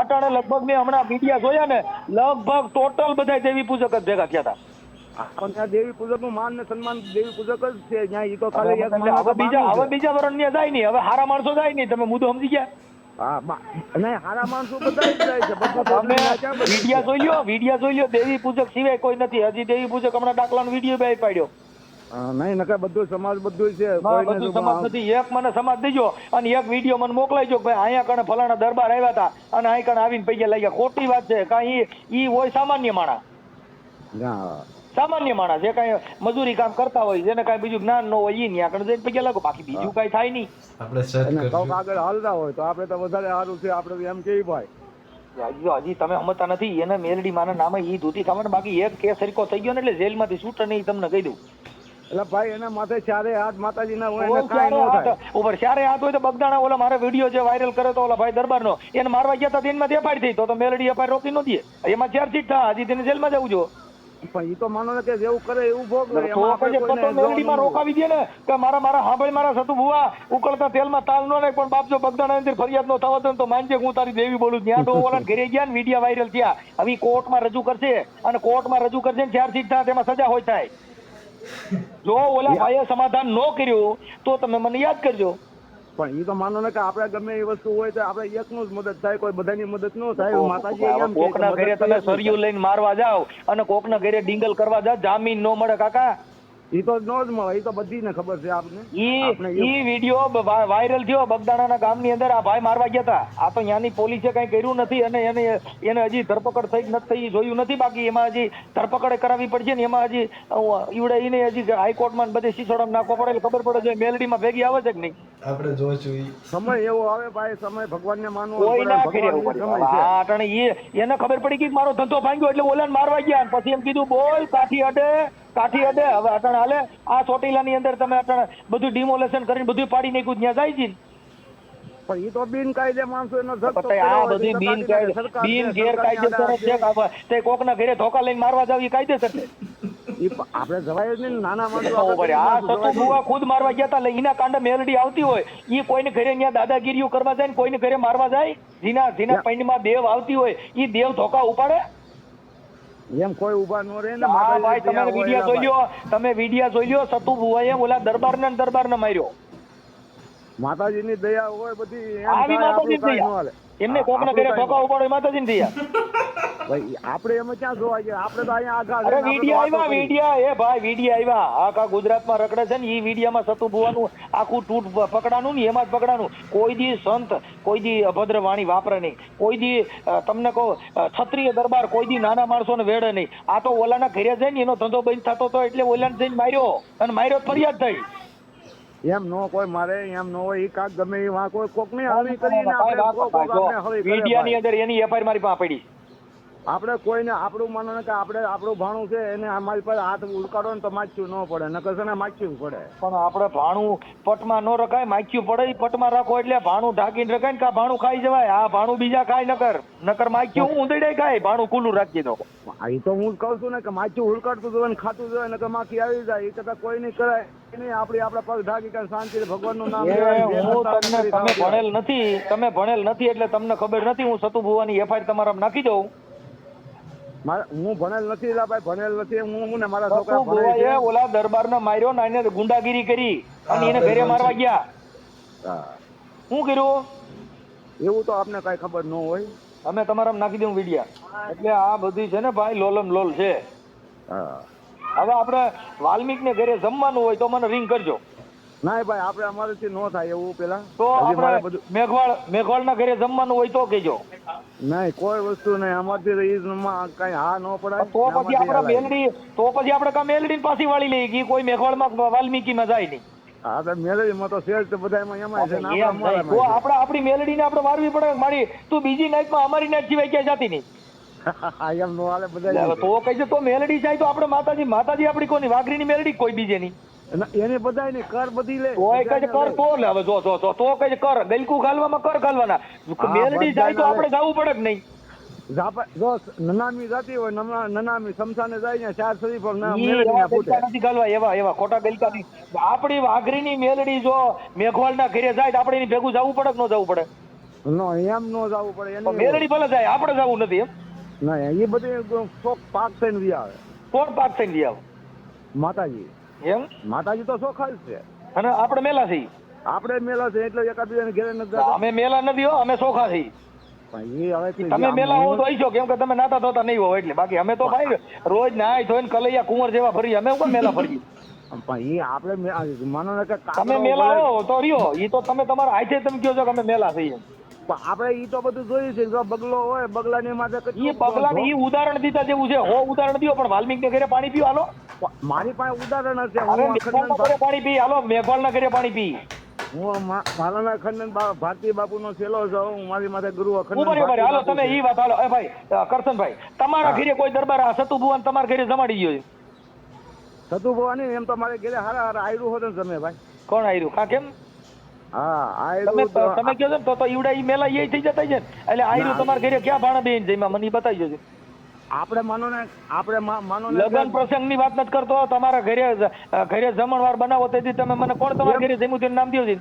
અટાણે લગભગ મેં હમણાં મીડિયા જોયા ને લગભગ ટોટલ બધા દેવી પૂજક જ ભેગા થયા હતા. પણ ત્યાં દેવી પૂજક નું માન ને સન્માન દેવી પૂજક જ છે ત્યાં ઈ તો ખાલી એક એટલે માણસ હવે બીજા માનવું છે. બીજા વરણ ત્યાં જાય નહીં હવે હારા માણસો જાય નહીં તમે મુદ્દો સમજી ગયા. હા નહીં હારા માણસો બધા જ જાય છે બધું તો તમે ક્યાં બધું વિડીયા જોઈ લ્યો દેવી પૂજક સિવાય કોઈ નથી. હજી દેવી પૂજક હમણાં દાખલાનો વિડીયો બે પાડ્યો. નહીં નકર બધું સમાજ બધું છે ના, કોઈને બધું જો સમાજ નથી. એક મને સમાજ દેજો અને એક વિડીયો મને મોકલાઈજો કે ભાઈ અહીંયા કણે ફલાણા દરબાર આવ્યા હતા અને અહીં કણે આવીને પૈસા લઈ ગયા. ખોટી વાત છે કાંઈ ઈ હોય સામાન્ય માણસ. હા સામાન્ય માણસ જે કાંઈ મજૂરી કામ કરતા હોય જેને કાંઈ બીજું જ્ઞાન ન હોય ઈ ત્યાં કણે જઈને પૈસા લાગો બાકી બીજું કાંઈ થાય નહીં. આપણે સર્ચ અને કરશું. કઈક આગળ હાલતા હોય તો આપણે તો વધારે સારું છે આપણે તો એમ કેવી ભાઈ હજી તમે સમજતા નથી એને મેલડી માના નામે ઈ ધૂતી ખાવાનું બાકી એક કેસ હરીકો થઈ ગયો ને એટલે જેલમાંથી છૂટે નહીં તમને કહી દઉં. એટલે ભાઈ એના માથે ચારે હાથ માતાજીના હોય એને કાંઈ ન થાય ઉપર ચારે હાથ હોય તો બગદાણા ઓલા મારા વિડીયો જે વાયરલ કરે તો ઓલા ભાઈ દરબારનો એને મારવા ગયા હતા એમાં એફઆઈઆર થઈ તો મેલડી એફઆઈઆર રોકી ન દે એમાં ચાર્જશીટ થાય હજી તેને જેલમાં જવું જો. પણ ઈ તો માનો ને કે જેવું કરે એવું ભોગવે તો એમાં આપણે પછી કોઈને તો મેલડીમાં જોવાનું રોકાવી દે ને કે મારા સાંભળી મારા સતુ ભુવા ઉકળતા તેલમાં તાલ નો નાખ પણ બાપ જો બગદાણા અંદર ફરિયાદ નો થવા દે ને તો માનજે હું તારી દેવી બોલું. ત્યાં તો ઓલા ઘરે ગયા ને વિડીયો વાયરલ થયા હવે કોર્ટમાં રજૂ કરશે અને કોર્ટમાં રજૂ કરશે ને ચાર્જશીટ થાય તેમાં સજા હોય થાય. જો ઓલા ભાઈએ સમાધાન ન કર્યું તો તમે મને યાદ કરજો. પણ ઈ તો માનો ને કે આપણે ગમે એ વસ્તુ હોય તો આપણે એકનું જ મદદ થાય કોઈ બધાની મદદ ન થાય માતાજી એમ કહે કે કોકના ઘરે મદદ તમે કરીએ જ સરિયું લઈને મારવા જાઓ અને કોકના ઘરે ડીંગલ કરવા જાઓ જામીન ન મળે કાકા. ઈ તો ન જ મળે ઈ તો બધીને ખબર છે આપણે ઈ વિડીયો વાયરલ થયો બગદાણાના ગામની અંદર આ ભાઈ મારવા ગયા હતા. આ તો ત્યાંની પોલીસે કઈ કર્યું નથી અને એને હજી ધરપકડ થઈ નથી જોયું નથી બાકી એમાં હજી ધરપકડ કરાવવી પડશે ને એમાં હજી ઈવડે એને હજી હાઈકોર્ટમાં બધે શીશોડમ નાખવો પડે એટલે ખબર પડે છે મેલડીમાં ભેગી આવે છે કે નહીં. આપણે જોઈશું ઈ. સમય એવો આવે ભાઈ સમય ભગવાનને માનવો કોઈ ના પડે, ભગવાનનો સમય છે. આ અટાણે એને ખબર પડી કે મારો ધંધો ભાંગ્યો એટલે ઓલાને મારવા ગયા પછી એમ કીધું બોલ કાઠી અડે હવે અટાણે હાલે આ ચોટીલાની અંદર તમે અટાણે બધું ડિમોલેશન કરીને બધું પાડી નાખ્યું ત્યાં જાય છે. પણ ઈ તો બિનકાયદે માણસો એનો ધક્કો પછી આ બધી ગેરકાયદેસર છે કે તે કોકના ઘરે ધોકા લઈને મારવા જાવ એ કાયદેસર છે. આપણે જવાય જ નહીં નાના માણસો બરોબર. આ સતુ ભુવા ખુદ મારવા ગયા હતા એના કાંડે મેલડી આવતી હોય ઈ કોઈને ઘરે ત્યાં દાદાગીરીઓ કરવા જાય ને કોઈને ઘરે મારવા જાય જેના પૈણમાં દેવ આવતી હોય ઈ દેવ ધોકા ઉપાડે એમ કોઈ ઉભા ન રહે ને હા ભાઈ માતાજી તમે વિડીયો જોઈ લ્યો સતુ ભુવાએ ઓલા દરબારને માર્યો. માતાજીની દયા હોય બધી એમ આવી થાય, માતાજીની આપણું કાંઈ ન દયા. હાલે. એમને કોકના ઘરે ધોકા ઉપાડો એ માતાજીની દયા. ભાઈ આપણે એમાં ક્યાં જોવા ગયા આપણે તો અહીંયા આગા અરે વિડીયો આવ્યા આખા ગુજરાતમાં રખડે છે ને ઈ વિડીયામાં સતુ ભુવાનું આખું તૂટ પકડાનું ને એમાં જ પકડાનું. કોઈ દી સંત કોઈ દી અભદ્ર વાણી વાપરે નહીં કોઈ દી તમને કહો ક્ષત્રિય દરબાર કોઈ દી નાના માણસોને વેડે નહીં. આ તો ઓલાના ઘરે જઈને એનો ધંધો બંધ થતો હતો એટલે ઓલાને જઈને માર્યો અને માર્યો ફરિયાદ થઈ. એમ નો કોઈ મારે એમ નો હોય ઈ કાક ગમે ઈ વાં કોઈ કોક ની હળી કરીને આપણે કોક આપણે હળી કરે વિડીયાની ભાઈ. અંદર એની એફઆઈઆર મારી પાસે પડી. આપણે કોઈને આપણું માનો ને કે આપણે આપણું ભાણું છે એને અમારી પાસે હાથ ઉડકાડો ને તો માચ્યું ન પડે નકર છે ને માચ્યું પડે. પણ આપણે ભાણું પટમાં ન રખાય, માખ્યું પડે ઈ પટમાં રાખો એટલે ભાણું ઢાંકીને રખાય ને કા ભાણું ખાઈ જવાય. આ ભાણું બીજા ખાય નકર માખ્યું હું ઉંદરડાય ખાય ભાણું ખુલ્લું રાખી દો. એ તો હું કહું છું ને કે માચ્યું ઉડકાડતું જોઈએ ને ખાતું જોઈએ નકર માખી આવી જાય. એ કરતા કોઈ નહીં કરાય નહીં. આપણા પગ ઢાંકી કે શાંતિથી ભગવાનનું નામ તમે ભણેલ નથી એટલે તમને ખબર નથી. હું સતુ ભુવાની એફઆઈઆર તમારા નાખી દઉં. હું ભણેલ નથી એલા ભાઈ, ભણેલ નથી હું ને મારા છોકરા ભણે છે. ઓલા દરબારને માર્યો ને એને ગુંડાગીરી કરી અને એને ઘરે મારવા ગયા. શું કર્યું એવું તો આપને કઈ ખબર ન હોય. અમે તમારા નાખી દઉં વિડિયા. એટલે આ બધી છે ને ભાઈ લોલમ લોલ છે. હવે આપણે વાલ્મીક ને ઘરે જમવાનું હોય તો મને રિંગ કરજો. ના ભાઈ આપણે અમારેથી ન થાય એવું પેલા તો આપણે મેઘવાળ ના ઘરે જમવાનું હોય તો કહેજો. નહીં કોઈ વસ્તુ નહીં અમારથી કઈ હા ન પડાય. તો પછી આપણે કા મેલડી પાછી વાળી લઈએ કે કોઈ મેઘવાળમાં વાલ્મીકી માં જાય નહીં. હા તો મેલડીમાં તો શેર તો બધામાં એમાં છે ને તો આપણે આપણી મેલડી ને આપણે મારવી પડે. મારી તું બીજી નાઈટમાં અમારી નાઈટ સિવાય ક્યાં જાતી નહીં. એમ નો હાલે બધા. તો કઈ છે તો મેલડી જાય તો આપણે માતાજી આપણી કોની વાઘરીની મેલડી કોઈ બીજે નહીં. એને બધા ની કર બધી લે તો કઈ કર તો લે. હવે જો તો કઈ કર ગલકુ ખાલવામાં કર ખાલવાના. મેલડી જાય તો આપણે જવું પડે જ નહીં. જો નનામી જાતી હોય નનામી સમસાને જાય ને 4 શરીફ નથી ગાલવા એવા ખોટા ગલકા નહીં. આપણી વાઘરીની મેલડી જો મેઘવાળ ના ઘરે જાય તો આપણે એની ભેગું જવું પડે કે ન જવું પડે? એમ ન જવું પડે. મેલડી ભલે જાય આપણે જવું નથી એમ. ના એ બધી શોખ પાક થઈને વી આવે. કોણ પાક થઈને વી આવે? માતાજી. એમ માતાજી તો શોખા જ છે અને આપણે મેલા છીએ. આપણે મેલા છે એટલે એકાબીજાને ઘેરે નથી. અમે મેલા નથી હો, અમે સોખા છીએ. તમે મેલા હો તો છો કેમ કે તમે નાતા ધોતા નહીં હો એટલે. બાકી અમે તો ભાઈ રોજ નાય ધોઈને કલૈયા કુંવર જેવા ફરીએ. અમે કોણ મેલા ફરીએ? પણ એ આપણે માનો ને કે તમે મેલા હો તો રહ્યો. એ તો તમે તમારા હાથે તમે કહો છો કે અમે મેલા છીએ. આપણે ઈ તો બધું જોયું છે. જો બગલો હોય બગલાની માથે એ બગલા ઈ ઉદાહરણ દીધા જેવું છે. હો ઉદાહરણ દીધો પણ વાલ્મીક ને ઘરે પાણી પીઓ હાલો. મારી પાસે ઉદાહરણ હશે. પાણી પી હાલો. મેઘવાળ ના ઘરે પાણી પી. હું મારાના ખંડન ભારતીય બાપુ નો છેલ્લો છું. હું મારી માથે ગુરુ હાલો તમે ઈ વાત હાલો. ભાઈ કરશનભાઈ તમારા ઘરે કોઈ દરબાર આ સતુ ભુવન તમારા ઘરે જમાડી ગયો છે? સતુ ભુવાની એમ તો મારે ઘરે હારા આયરું હોત ને તમે ભાઈ. કોણ આયરું? કા કેમ? હા આયરું તમે કહો છો તો ઈવડા ઈ મેલા એ થઈ જતા છે ને. એટલે આયરું તમારા ઘરે ક્યાં ભાણા બેન છે મને બતાવી જજો. આપણે માનો ને લગ્ન પ્રસંગ ની વાત નથી કરતો. તમારા ઘરે જમણવાર બનાવો તેથી તમે મને કોણ તમારા ઘરે જમ્યું તેનું નામ દો છે?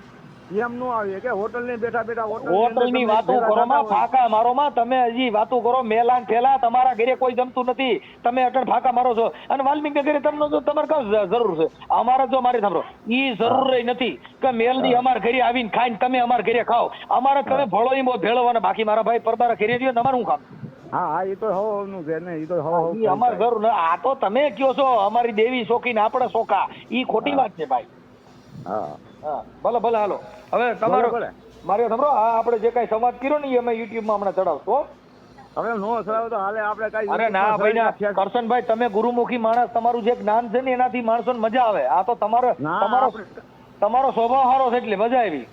એમ નો આવે કે હોટલ ની બેઠા હોટલ ની વાતો કરો માં ફાકા મારો માં. તમે હજી વાતો કરો મેલા ને ફેલા. તમારા ઘરે કોઈ જમતું નથી. તમે અટણ ફાકા મારો છો. અને વાલ્મીક ઘરે તમને જો તમારે કઈ જરૂર છે? અમારે જો મારી સાંભળો ઈ જરૂર રહી નથી કે મેલડી અમારા ઘરે આવીને ખાઈને તમે અમારા ઘરે ખાઓ. અમારે તમે ભળો ઈ બહુ ભેળવવાના. બાકી મારા ભાઈ પરબારા ઘરે રહ્યો ને અમારું શું કામ? હા એ તો હવનું છે ને. એ તો હવ અમારે જરૂર આ તો તમે કયો છો અમારી દેવી શોખી ને આપણે શોખા. ઈ ખોટી વાત છે ભાઈ. હા ભલે હાલો. હવે તમારો મારે સાંભળો આપણે જે કઈ સંવાદ કર્યો ને અમે યુટ્યુબ માં હમણાં ચડાવશો. હવે નો સરાવ તો હાલે આપણે કઈ. અરે ના ભાઈ ના કરશનભાઈ તમે ગુરુમુખી માણસ. તમારું જે જ્ઞાન છે ને એનાથી માણસો મજા આવે. આ તો તમારો સ્વભાવ સારો છે એટલે મજા આવી.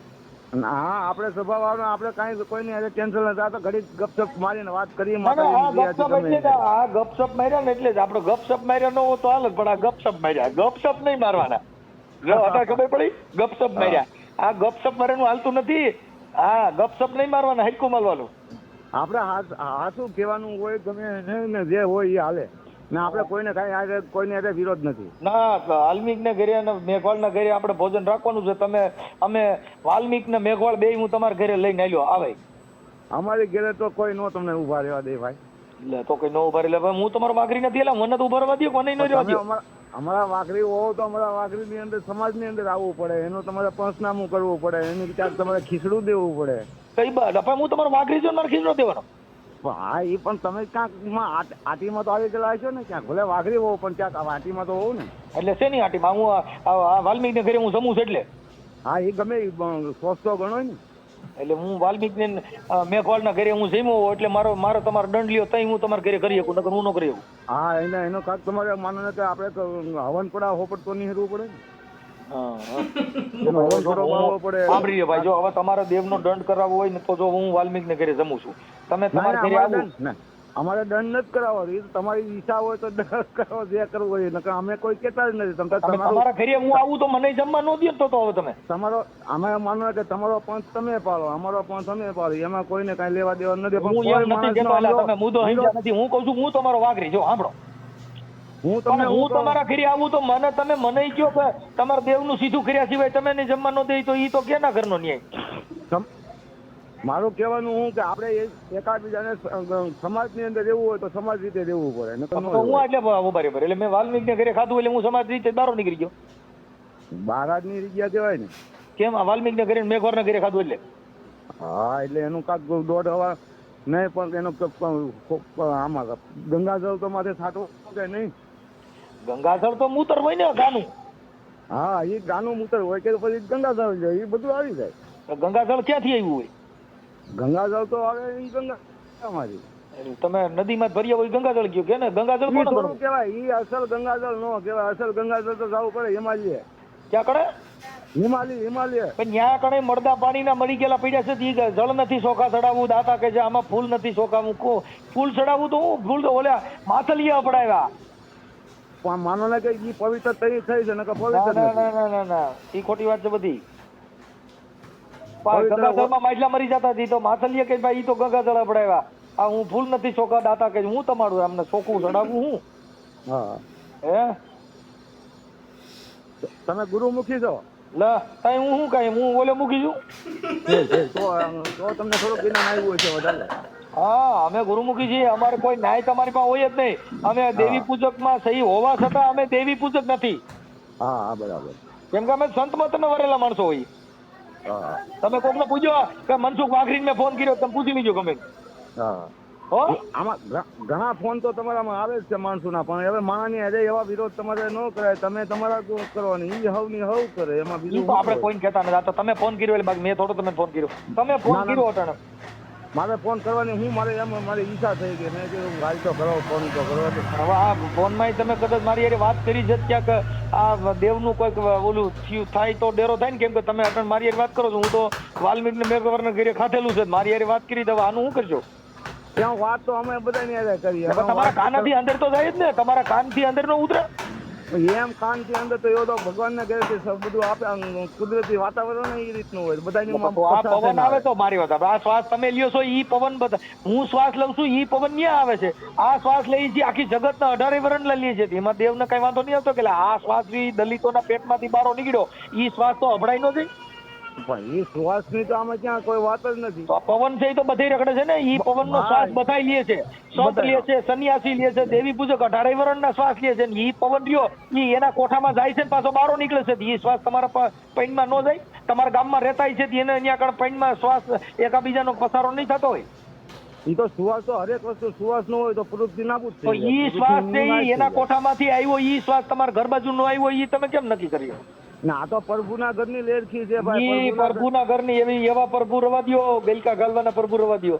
હા આપણે સ્વભાવ આપણે કઈ કોઈની ટેન્શન નથી. આ તો ઘડી ગપસપ મારીને વાત કરીએ. આ ગપસપ માર્યા ને એટલે જ આપણે ગપસપ માર્યા ન તો હાલ. પણ આ ગપસપ માર્યા. ગપસપ નહીં મારવાના. ખબર પડી? ગપસપ માર્યા. આ ગપસપ મારવાનું હાલતું નથી. હા ગપસપ નહીં મારવાના. હટકું મારવાનું. આપણે હાથું કહેવાનું હોય ગમે ને જે હોય એ હાલે ને. આપણે કોઈને કઈ કોઈને વિરોધ નથી. ના વાલ્મીક ને ઘરે અને મેઘવાળ ના ઘરે આપણે ભોજન રાખવાનું છે. અમે વાલ્મીક ને મેઘવાળ બે હું તમારા ઘરે લઈને આવ્યો. આવે અમારી ઘરે તો કોઈ નો તમને ઉભા રહેવા દે ભાઈ. એટલે તો કઈ ન ઉભા રહે. હું તમારો વાઘરી નથી એટલે મને તો ઉભા રહેવા દો. કોને ન રહેવા દો. અમારા વાઘરી હોવ તો અમારા વાઘરી ની અંદર સમાજ ની અંદર આવવું પડે. એનું તમારે પંચનામું કરવું પડે. એની ક્યાંક તમારે ખીચડું દેવું પડે. કઈ બાદ હું તમારો વાઘરી છું મારે ખીચડો દેવાનો. હા એ પણ તમે ક્યાંક આટીમાં તો આવી ગયેલા હશો ને. ક્યાંક ભલે વાઘરી હોવ પણ ક્યાંક આટીમાં તો હોવ ને. એટલે શેની આટીમાં? હું વાલ્મીક ને ઘરે હું જમું છું એટલે. હા એ ગમે સોચતો ગણો ને. એટલે હું વાલ્મીક ને મેઘવાળ ના ઘરે હું જમ્યો એટલે મારો તમારો દંડ લ્યો તઈ હું તમારે ઘરે કરી શકું. નકર હું ન કરી શકું. હા એનો કાક તમારે માનો ને કે આપણે હવન પડા હોપટ તો નહીં હેરવું પડે ને. સાંભળી ભાઈ જો હવે તમારે દેવ નો દંડ કરાવવો હોય ને તો જો હું વાલ્મીક ને ઘરે જમું છું. તમે તમારા ઘરે આવો. અમારે દંડ નથી કરાવવો, એ તો તમારી ઈચ્છા હોય તો દંડ કરાવો, જે કરવું હોય. નકર અમે કોઈ કહેતા જ નથી. તમે તમારા ઘરે હું આવું તો મને જમવા ન દે તો હવે તમે તમારો અમે માનો કે તમારો પંચ તમે પાડો, અમારો પંચ તમે પાડો, એમાં કોઈને કઈ લેવા દેવા નથી. હું એમ નથી કહેતો, એટલે તમે મુદ્દો સમજ્યા નથી. હું કહું છું હું તમારો વાઘરી જો સાંભળો, હું તમને તમને હું તમારા ઘરે આવું તો મને તમે મને કયો કે તમારા દેવનું સીધું કર્યા સિવાય તમે નહીં જમવા ન દે તો ઈ તો કેના ઘરનો ન્યાય? મારું કહેવાનું હું કે આપણે એકાબીજાને સમાજની અંદર રહેવું હોય તો સમાજ રીતે રહેવું પડે. નકર ન તો હું રહેવાય. એટલે બરાબર એટલે મેં વાલ્મીકને ઘરે ખાધું એટલે હું સમાજ રીતે બહાર નીકળી ગયો. બારાજની જગ્યા કહેવાય ને. કેમ આ વાલ્મીકને ઘરે મેઘવારના ઘરે ખાધું એટલે? હા, એટલે એનું કાંક દોઢ હવા નહીં, પણ એનો આમાં ગંગાજળ તો માથે છાંટવું કે નહીં? ગંગાજળ તો મૂતર હોય ને ગાનું. હા, એ ગાનું મૂતર હોય કે પછી ગંગાજળ જાય, એ બધું આવી જાય. ગંગાજળ ક્યાંથી આવ્યું હોય? ગંગાજળ તો આવે એ ગંગા અમારી. તમે નદીમાં ભર્યા હોય ગંગાજળ કયો કે ને? ગંગાજળ કોણ થોડું કહેવાય, એ અસલ ગંગાજળ નો કહેવાય. અસલ ગંગાજળ તો જવું પડે હિમાલય. ક્યાં કણે? હિમાલય. પણ ત્યાં કણે મળદા પાણીના મળી ગયેલા પડ્યા છે. ઈ જળ નથી સોખા ચડાવવું, દાતા કે છે આમાં ફૂલ નથી સોખા મૂકો. ફૂલ ચડાવવું તો હું ફૂલ તો ઓલ્યા માથલિયા પડાવ્યા. પણ માનો ને કે એ પવિત્ર થઈ છે ને કે ના પવિત્ર ના નથી. ના ના ના ઈ ખોટી વાત છે બધી. પવિત્ર ગંગાજળમાં માછલા મરી જતા હતી તો માથલિયા કે ભાઈ ઈ તો ગંગાજળ પડાવ્યા. આ હું ફૂલ નથી સોખા, દાતા કે હું તમારું આમને સોખું ચડાવવું હું? હા, હે તમે ગુરુમુખી છો? લે તઈ હું શું કહી હું ઓલે મૂકી છું? તો તમને થોડુંક જ્ઞાન આવ્યું હશે વધારે. હા, અમે ગુરુમુખી છીએ. અમારે કોઈ ન્યાય તમારી પાસે હોય જ નહીં. અમે દેવી પૂજક માં સહી હોવા છતાં અમે દેવી પૂજક નથી. હા હા, બરાબર. કેમ કે અમે સંત મત વરેલા માણસો હોય. હા તમે કોકને પૂછો કે મનસુખ વાઘરીને મેં ફોન કર્યો, તમે પૂછી લીજો ગમે. હા, હો આમાં ઘણા ફોન તો તમારામાં આવે જ છે માણસોના, પણ હવે માણાની હારે એવા વિરોધ તમારે ન કરાય. તમે તમારા કરવાની, ઈ હવની હવ કરે, એમાં ઈ બીજું તો આપણે કોઈને કહેતા નથી. આ તો તમે ફોન કર્યો એટલે બાકી મેં થોડો તમે ફોન કર્યો. તમે ફોન ના, ના. કર્યો અટાણે. મારે ફોન કરવાની હું મારે એમ મારી ઈચ્છા થઈ ગઈ. મેં કીધું ગાડી તો કરો, ફોન તો કરો. હવે આ ફોનમાં તમે કદાચ મારી હારે વાત કરી છે ક્યાંક આ દેવનું કોઈક ઓલું થયું થાય તો ડેરો થાય ને. કેમ કે તમે અટાણે મારી હારે વાત કરો છો, હું તો વાલ્મીકને મેઘવરના ઘરે ખાધેલું છે. મારી હારે વાત કરી તો આનું શું કરજો? ત્યાં વાત તો અમે બધાની હારે કરીએ. હવે તમારા કાનથી અંદર તો જાય જ ને, તમારા કાનથી અંદર નો ઉતરે. એમ કાનથી અંદર તો એવો તો ભગવાનને કહે છે બધું આપણે કુદરતી વાતાવરણ એ રીતનું હોય બધાની. તો આ પવન આવે તો મારી વાત આ શ્વાસ તમે લ્યો છો ઈ પવન બધા હું શ્વાસ લઉં છું ઈ પવન ન્યા આવે છે. આ શ્વાસ લઈ છે આખી જગતના 18 વરણ લઈએ છે. એમાં દેવને કઈ વાંધો નહીં આવતો કે આ શ્વાસ દલિતોના પેટમાંથી બહાર નીકળ્યો ઈ શ્વાસ તો અભડાઈ નો જાય. પણ એ શ્વાસની તો આમાં ક્યાં કોઈ વાત જ નથી. તો આ પવન છે એ તો બધે રખડે છે ને. ઈ પવનનો શ્વાસ બધાય લે છે. સંત લે છે, સન્યાસી લે છે, દેવી પૂજક 18 વરણના શ્વાસ લે છે. ઈ પવન રહ્યો ઈ એના કોઠામાં જાય છે પાછો બહાર નીકળે છે. ઈ શ્વાસ તમારા પૈણમાં ન જાય? તમારા ગામમાં રહેતા છે એને અહીંયા આગળ પૈણમાં શ્વાસ એકાબીજાનો પસારો નહીં થતો હોય? ઈ તો સુવાસ તો હરેક વસ્તુ સુવાસ નો હોય તો પ્રવૃત્તિ નાબૂદ તો ઈ શ્વાસ છે ઈ એના કોઠામાંથી આવ્યો ઈ શ્વાસ તમારા ઘર બાજુનો આવ્યો ઈ તમે કેમ નક્કી કર્યો? ના, આ તો પ્રભુના ઘરની લેરખી છે ભાઈ. ઈ પ્રભુના ઘરની એવી એવા પ્રભુ રવા દ્યો, ગઈકા ગાલવાના પ્રભુ રવા દ્યો.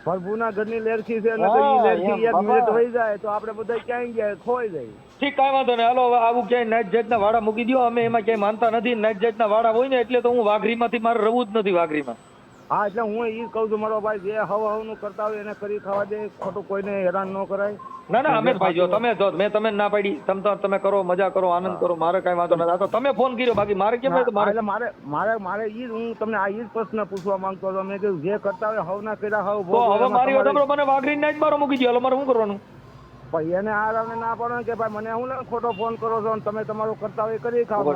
પ્રભુના ઘરની લેરખી છે ને તો ઈ લેરખી એક મિનિટ વહી જાય તો આપણે બધા ક્યાંય ગયા ખોઈ જાય. ઠીક, કાંઈ વાંધો નહીં. હાલો હવે આવું ક્યાંય નાચ જાતના વાડા મૂકી દો. અમે એમાં ક્યાંય માનતા નથી. નાચ જાતના વાડા હોય ને એટલે તો હું વાઘરીમાંથી મારે રહેવું જ નથી વાઘરીમાં. હા, એટલે હું ઈ કહું છું મારો ભાઈ જે હવનું કરતા હોય એને કરી ખાવા દે, ખોટું કોઈને હેરાન ન કરાય. ના ના અમે ભાઈ જો તમે જો મેં તમે ના પાડી તમે કરો, મજા કરો, આનંદ કરો, મારે કઈ વાંધો નથી. આ તો તમે ફોન કર્યો બાકી મારે કેમ એટલે મારે ઈ હું તમને આ ઈ જ પ્રશ્ન પૂછવા માંગતો હતો. મેં કીધું જે કરતા હોય હવના કર્યા હવ તો હવે મારી વાત મને વાઘરી નાચ બારો મૂકી દો. હાલો મારે શું કરવાનું? ભાઈ એને આરામને ના પાડો કે ભાઈ મને હું ખોટો ફોન કરો છો તમે તમારું કરતા હોય કરી ખાવ.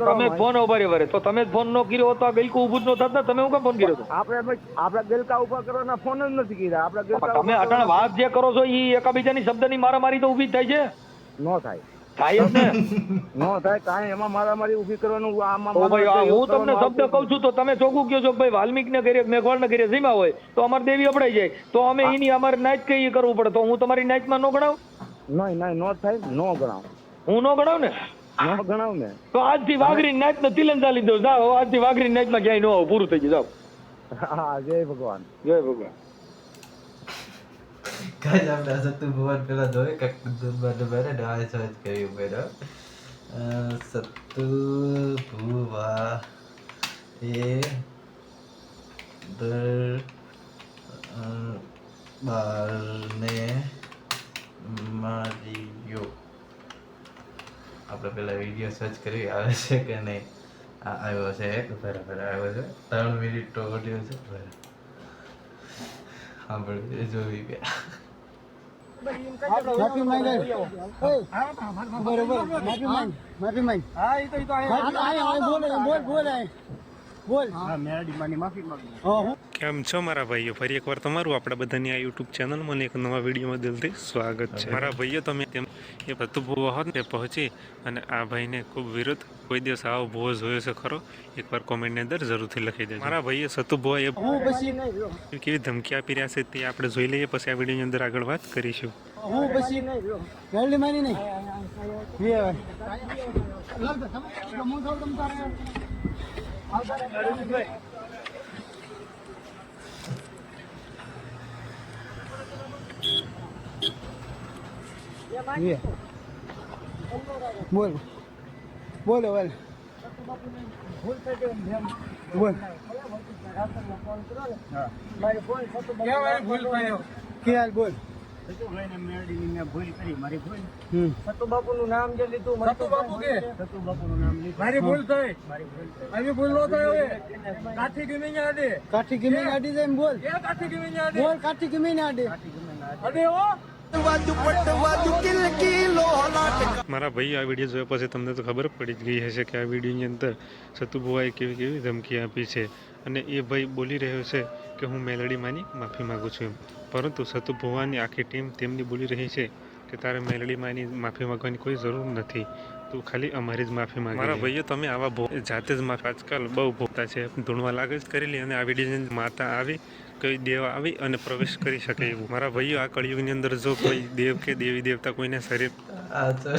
તમે ફોન ઉભા વરે તો તમે ફોન નો કર્યો તો આ ગલકું ઉભું જ ન થત ને. તમે હું કેમ ફોન કર્યો? આપણે ગલકા ઉભા કરવાના ફોન જ નથી કર્યા. આપણે તમે અટાણે વાત જે કરો છો ઈ એકાબીજાની શબ્દની મારામારી તો ઊભી જ થાય છે. નો થાય થાય જ ને. નો થાય કાંઈ એમાં મારામારી ઊભી કરવાનું આમાં. તો ભાઈ હું તમને શબ્દ કહું છું તો તમે ચોખ્ખું કહો છો કે ભાઈ વાલ્મીકને ઘરે મેઘવાળના ઘરે જીમા હોય તો અમારી દેવી અપડાઈ જાય તો અમે એની અમારે નાચ કઈ કરવું પડે. તો હું તમારી નાચમાં નો ગણાવ? નહીં નો થાય, નો ગણાવ. હું નો ગણાવ ને? નો ગણાવ ને. તો આજથી વાઘરી નાચ ને તિલન ચાલી દો. જાઓ આજથી વાઘરી નાચમાં ક્યાંય ન આવો, પૂરું થઈ ગયું. જાઓ. હા, જય ભગવાન. જય ભગવાન. કાંઈ આપણે સતુ ભુવન પેલા જોઈ કાંઈક દુબારે ડાય સર્ચ કર્યું પેલો સતુ ભુવા એ બારને આપણે પેલા વિડીયો સર્ચ કરી આવે છે કે નહીં. આ આવ્યો છે એક બરાબર આવ્યો છે 3 મિનિટ તો ઓડિયો છે બરાબર સાંભળી જોઈ ગયા. માફી માંગે બરોબર માફી માંગ હા એ તો બોલ હા મેરડી માની માફી માંગુ. કેમ છો મારા ભાઈઓ? ફરી એકવાર તમારું આપણા બધાની આ યુટ્યુબ ચેનલમાં એક નવા વિડીયોમાં દિલથી સ્વાગત છે. મારા ભાઈઓ તમે તેમ એ બધું ભૂવો હોત ને પહોંચી અને આ ભાઈને ખૂબ વિરુદ્ધ કોઈ દિવસ આવો ભૂવો જોયો છે ખરો? એકવાર કોમેન્ટની અંદર જરૂરથી લખી દેજો. મારા ભાઈએ સતુ ભૂવા હું પછી કેવી ધમકી આપી રહ્યા છે તે આપણે જોઈ લઈએ, પછી આ વિડીયોની અંદર આગળ વાત કરીશું. હું પછી મેરડી માની નહીં બોલ બોલો બોલ ભૂલ થઈ ગઈ એમ. બોલ ફોન કરો ને મારી ફોન સતુભાઈ કેમ આવી ભૂલ થયો? કે હાલ બોલ સતુભાઈને મેરડીની મેં ભૂલ કરી મારી ભૂલ. સતુબાપુનું નામ જે લીધું મને સતુબાપુ કે? સતુબાપુનું નામ લીધું મારી ભૂલ થઈ. મારી ભૂલ થઈ. આવી ભૂલ નો થાય હવે. કાઠી ગમી ના દે. કાઠી ગમી નાડી જાય એમ બોલ. એ કાઠી ગમી ના દે. બોલ કાઠી ગમી નાડી. અડે હો. મારા ભાઈ આ વિડીયો જોયા પછી તમને તો ખબર પડી જ ગઈ હશે કે આ વિડીયોની અંદર સતુ ભુવાએ કેવી કેવી ધમકી આપી છે અને એ ભાઈ બોલી રહ્યો છે કે હું મેલડી માની માફી માગું છું એમ. પરંતુ સતુ ભુવાની આખી ટીમ તેમની બોલી રહી છે કે તારે મેલડી માની માફી માગવાની કોઈ જરૂર નથી, તું ખાલી અમારી જ માફી માંગ. મારા ભાઈઓ તમે આવા જાતે જ માફી આજકાલ બહુ ભોગતા છે, ધૂણવા લાગે જ કરી લે અને આ વિડીયોની માતા આવી કોઈ દેવ આવી અને પ્રવેશ કરી શકે એવું. મારા ભાઈઓ આ કળિયુગની અંદર જો કોઈ દેવ કે દેવી દેવતા કોઈને શરીર આ તો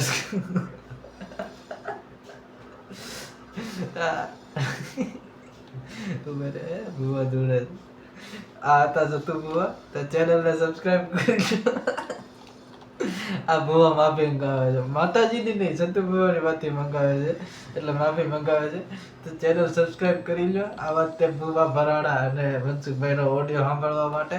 તું મેરે ભૂવા દોડે આ હતા સતુ ભૂવા તો ચેનલને સબસ્ક્રાઇબ કરી આ ભૂવા માફી મંગાવે છે, માતાજીની નહીં સતુ ભૂવાની માફી મંગાવે છે એટલે માફી મંગાવે છે. તો ચેનલ સબસ્ક્રાઇબ કરી લો. આ વાત તે ભૂવા ભરાડા અને મનસુખભાઈનો ઓડિયો સાંભળવા માટે.